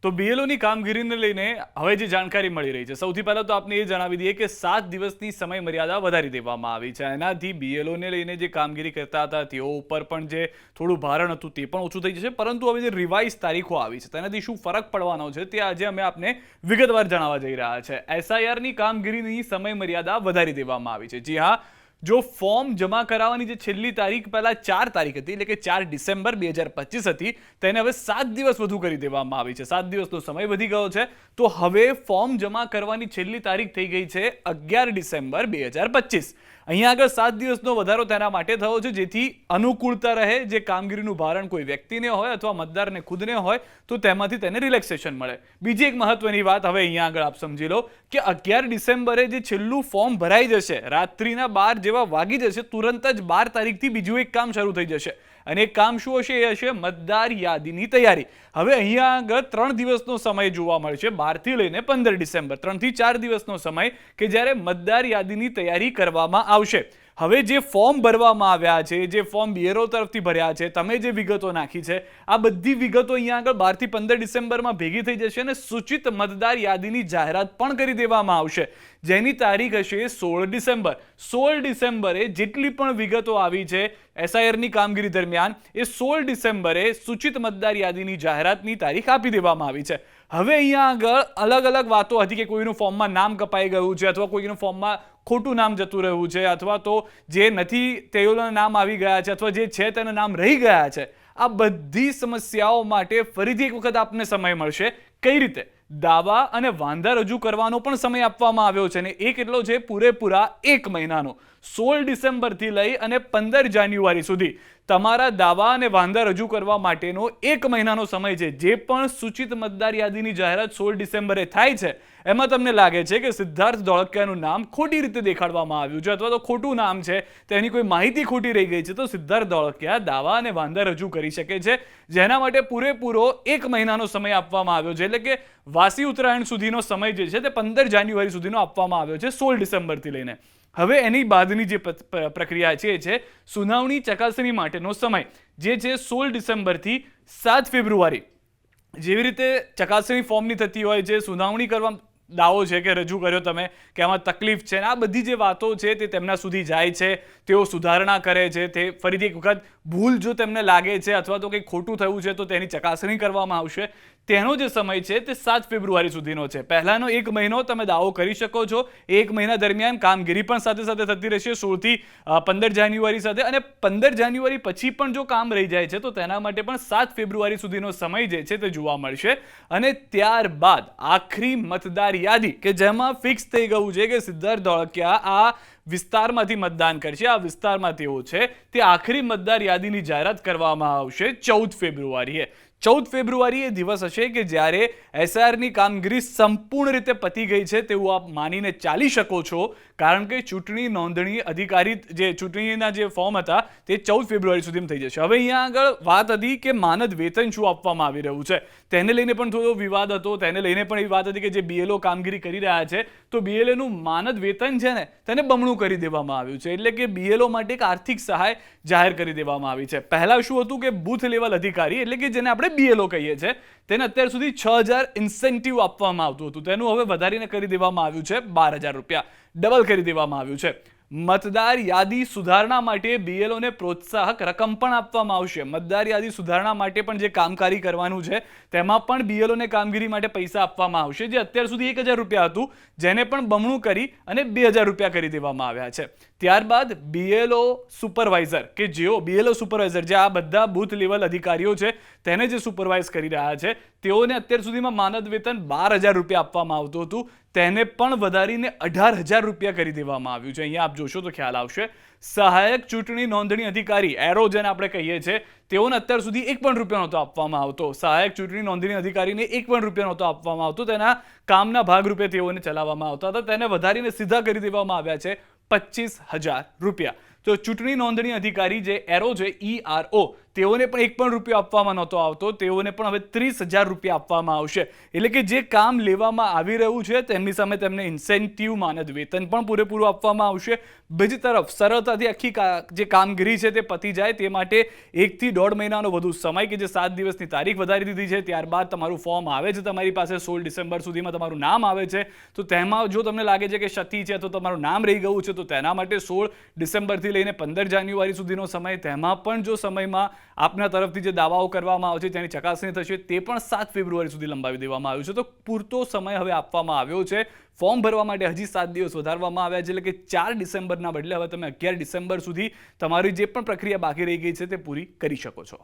તો બીએલઓની કામગીરીને લઈને હવે જે જાણકારી મળી રહી છે, સૌથી પહેલા તો આપને એ જણાવી દઈએ કે 7 દિવસની સમય મર્યાદા વધારી દેવામાં આવી છે. એનાથી બીએલઓને લઈને જે કામગીરી કરતા હતા તેઓ ઉપર પણ જે થોડું ભારણ હતું તે પણ ઓછું થઈ જશે. પરંતુ હવે જે રિવાઇઝ તારીખો આવી છે તેનાથી શું ફરક પડવાનો છે તે આજે અમે આપને વિગતવાર જણાવવા જઈ રહ્યા છે. એસઆઈઆરની કામગીરીની સમય મર્યાદા વધારી દેવામાં આવી છે. જી હા, જો ફોર્મ જમા કરાવવાની જે છેલ્લી તારીખ પહેલા 4 તારીખ હતી, એટલે કે 4 ડિસેમ્બર 2025 હતી, તેને હવે 7 દિવસ વધુ કરી દેવામાં આવી છે. 7 દિવસનો સમય વધી ગયો છે. તો હવે ફોર્મ જમા કરવાની છેલ્લી તારીખ થઈ ગઈ છે 11 ડિસેમ્બર 2025. અહીંયા આગળ 7 દિવસનો વધારો તેના માટે થયો છે જેથી અનુકૂળતા રહે. જે કામગીરીનું ભારણ કોઈ વ્યક્તિને હોય અથવા મતદારને ખુદને હોય તો તેમાંથી તેને રિલેક્સેશન મળે. બીજી એક મહત્વની વાત હવે અહીંયા આગળ આપ સમજી લો કે 11 ડિસેમ્બરે જે છેલ્લું ફોર્મ ભરાઈ જશે, રાત્રિના 12 જેવા વાગી જશે, તુરંત જ 12 તારીખથી બીજું એક કામ શરૂ થઈ જશે. અને એ કામ શું હશે? એ હશે મતદાર યાદીની તૈયારી. હવે અહીંયા આગળ 3 દિવસનો સમય જોવા મળશે, 12 થી લઈને 15 ડિસેમ્બર, 3 થી 4 દિવસનો સમય કે જ્યારે મતદાર યાદીની તૈયારી કરવામાં આવશે. હવે જે ફોર્મ ભરવામાં આવ્યા છે, જે ફોર્મ બીએલઓ તરફથી ભર્યા છે, તમે જે વિગતો નાખી છે, આ બધી વિગતો અહીંયા આગળ 12 થી 15 ડિસેમ્બરમાં ભેગી થઈ જશે અને સૂચિત મતદાર યાદીની જાહેરાત પણ કરી દેવામાં આવશે, જેની તારીખ હશે 16 ડિસેમ્બર. 16 ડિસેમ્બરે જેટલી પણ વિગતો આવી છે એસઆઈઆરની કામગીરી દરમિયાન, એ 16 ડિસેમ્બરે સૂચિત મતદાર યાદીની જાહેરાતની તારીખ આપી દેવામાં આવી છે. હવે અહીંયા આગળ અલગ અલગ વાતો હતી કે કોઈનું ફોર્મમાં નામ કપાઈ ગયું છે, અથવા કોઈનું ફોર્મમાં ખોટું નામ જતું રહ્યું છે, અથવા તો જે નથી તેઓના નામ આવી ગયા છે, અથવા જે છે તેના નામ રહી ગયા છે. આ બધી સમસ્યાઓ માટે ફરીથી એક વખત આપને સમય મળશે. કઈ રીતે? દાવા અને વાંધા રજૂ કરવાનો પણ સમય આપવામાં આવ્યો છે, અને એ કેટલો છે? પૂરેપૂરા 1 મહિનાનો. 16 ડિસેમ્બરથી લઈ અને 15 જાન્યુઆરી સુધી તમારા દાવા અને વાંધા રજૂ કરવા માટેનો 1 મહિનાનો સમય છે. જે પણ સૂચિત મતદાર યાદીની જાહેરાત 16 ડિસેમ્બરે થાય છે, એમાં તમને લાગે છે કે સિદ્ધાર્થ ધોળકિયાનું નામ ખોટી રીતે દેખાડવામાં આવ્યું છે, અથવા તો ખોટું નામ છે, તેની કોઈ માહિતી ખોટી રહી ગઈ છે, તો સિદ્ધાર્થ ધોળકિયા દાવા અને વાંધા રજૂ કરી શકે છે, જેના માટે પૂરેપૂરો 1 મહિનાનો સમય આપવામાં આવ્યો છે. એટલે કે વાસી ઉત્તરાયણ સુધીનો સમય જે છે તે 15 જાન્યુઆરી સુધીનો આપવામાં આવ્યો છે, 16 ડિસેમ્બરથી લઈને. હવે એની બાદની જે પ્રક્રિયા છે એ છે સુનાવણી ચકાસણી માટેનો સમય, જે છે 16 ડિસેમ્બરથી 7 ફેબ્રુઆરી. જેવી રીતે ચકાસણી ફોર્મની થતી હોય છે, સુનાવણી કરવા દાવો છે કે રજૂ કર્યો તમે કે આમાં તકલીફ છે, આ બધી જે વાતો છે તે તેમના સુધી જાય છે, તેઓ સુધારણા કરે છે, તે ફરીથી એક વખત ભૂલ જો તેમને લાગે છે અથવા તો કંઈક ખોટું થયું છે તો તેની ચકાસણી કરવામાં આવશે. તેનો જે સમય છે તે 7 ફેબ્રુઆરી સુધીનો છે. પહેલાનો 1 મહિનો તમે દાવો કરી શકો છો. 1 મહિના દરમિયાન કામગીરી પણ સાથે સાથે થતી રહેશે, 16 થી 15 જાન્યુઆરી સાથે. અને 15 જાન્યુઆરી પછી પણ જો કામ રહી જાય છે તો તેના માટે પણ 7 ફેબ્રુઆરી સુધીનો સમય જે છે તે જોવા મળશે. અને ત્યારબાદ આખરી મતદાર યાદી કે જેમાં ફિક્સ થઈ ગયું છે કે સિદ્ધાર્થ ધોળકિયા આ વિસ્તારમાંથી મતદાન કરશે, આ વિસ્તારમાં તેઓ છે, તે આખરી મતદાર યાદીની જાહેરાત કરવામાં આવશે 14 ફેબ્રુઆરીએ. 14 ફેબ્રુઆરી એ દિવસ હશે કે જ્યારે એસઆઈઆરની કામગીરી સંપૂર્ણ રીતે પતી ગઈ છે તેવું આપ માનીને ચાલી શકો છો, કારણ કે ચૂંટણી નોંધણી અધિકારી જે ચૂંટણીના જે ફોર્મ હતા તે 14 ફેબ્રુઆરી સુધીમાં થઈ જશે. હવે અહીંયા આગળ વાત હતી કે માનદ વેતન શું આપવામાં આવી રહ્યું છે, તેને લઈને પણ થોડો વિવાદ હતો. તેને લઈને પણ એવી વાત હતી કે જે બીએલઓ કામગીરી કરી રહ્યા છે તો બીએલઓનું માનદ વેતન છે ને તેને બમણું કરી દેવામાં આવ્યું છે. એટલે કે બીએલઓ માટે એક આર્થિક સહાય જાહેર કરી દેવામાં આવી છે. પહેલા શું હતું કે બૂથ લેવલ અધિકારી, એટલે કે જેને આપણે બીએલઓ કહીએ છીએ, તેને અત્યાર સુધી 6000 ઇન્સેન્ટિવ આપવામાં આવતું હતું, તેનું હવે વધારીને કરી દેવામાં આવ્યું છે 12000 રૂપિયા, ડબલ કરી દેવામાં આવ્યું છે. મતદાર યાદી સુધારણા માટે બીએલઓને પ્રોત્સાહક રકમ પણ આપવામાં આવશે. મતદાર યાદી સુધારણા માટે પણ જે કામકારી કરવાનું છે તેમાં પણ બીએલઓને કામગીરી માટે પૈસા આપવામાં આવશે, જે અત્યાર સુધી 1000 રૂપિયા હતું, જેને પણ બમણું કરી અને 2000 રૂપિયા કરી દેવામાં આવ્યા છે. ત્યારબાદ બીએલઓ સુપરવાઇઝર કે જેઓ બીએલઓ સુપરવાઇઝર જે આ બધા બૂથ લેવલ અધિકારીઓ છે તેને જે સુપરવાઇઝ કરી રહ્યા છે, તેઓને અત્યાર સુધીમાં માનદ વેતન 12000 રૂપિયા આપવામાં આવતું હતું, તેને પણ વધારીને 18000 રૂપિયા કરી દેવામાં આવ્યું છે. અહીંયા આપ જોશો તો ખ્યાલ આવશે. સહાયક ચૂંટણી નોંધણી અધિકારી એરો જેને આપણે કહીએ છીએ, તેઓને અત્યાર સુધી 1 પણ રૂપિયા નહોતો આપવામાં આવતો. સહાયક ચૂંટણી નોંધણી અધિકારીને 1 પણ રૂપિયા નહોતો આપવામાં આવતો. તેના કામના ભાગરૂપે તેઓને ચલાવવામાં આવતા હતા. તેને વધારીને સીધા કરી દેવામાં આવ્યા છે 25000 રૂપિયા. તો ચૂંટણી નોંધણી અધિકારી જે એરો છે ERO, તેઓને પણ 1 પણ રૂપિયો આપવામાં નહોતો આવતો. તેઓને પણ હવે 30,000 રૂપિયા આપવામાં આવશે. એટલે કે જે કામ લેવામાં આવી રહ્યું છે તેમની સામે તેમને ઇન્સેન્ટિવ માનદ વેતન પણ પૂરેપૂરું આપવામાં આવશે. બીજી તરફ સરળતાથી આખી જે કામગીરી છે તે પતી જાય તે માટે 1 થી 1.5 મહિનાનો વધુ સમય કે જે 7 દિવસની તારીખ વધારી દીધી છે. ત્યારબાદ તમારું ફોર્મ આવે છે તમારી પાસે 16 ડિસેમ્બર સુધીમાં તમારું નામ આવે છે. તો તેમાં જો તમને લાગે છે કે ક્ષતિ છે તો તમારું નામ રહી ગયું છે તો તેના માટે 16 ડિસેમ્બરથી લઈને 15 જાન્યુઆરી સુધીનો સમય. તેમાં પણ જો સમયમાં આપના તરફથી જે દાવાઓ કરવામાં આવશે તેની ચકાસણી થશે તે પણ 7 ફેબ્રુઆરી સુધી લંબાવી દેવામાં આવ્યું છે. તો પૂરતો સમય હવે આપવામાં આવ્યો છે. ફોર્મ ભરવા માટે હજી 7 દિવસ વધારવામાં આવ્યા છે. એટલે કે 4 ડિસેમ્બરના બદલે હવે તમે 11 ડિસેમ્બર સુધી તમારી જે પણ પ્રક્રિયા બાકી રહી ગઈ છે તે પૂરી કરી શકો છો.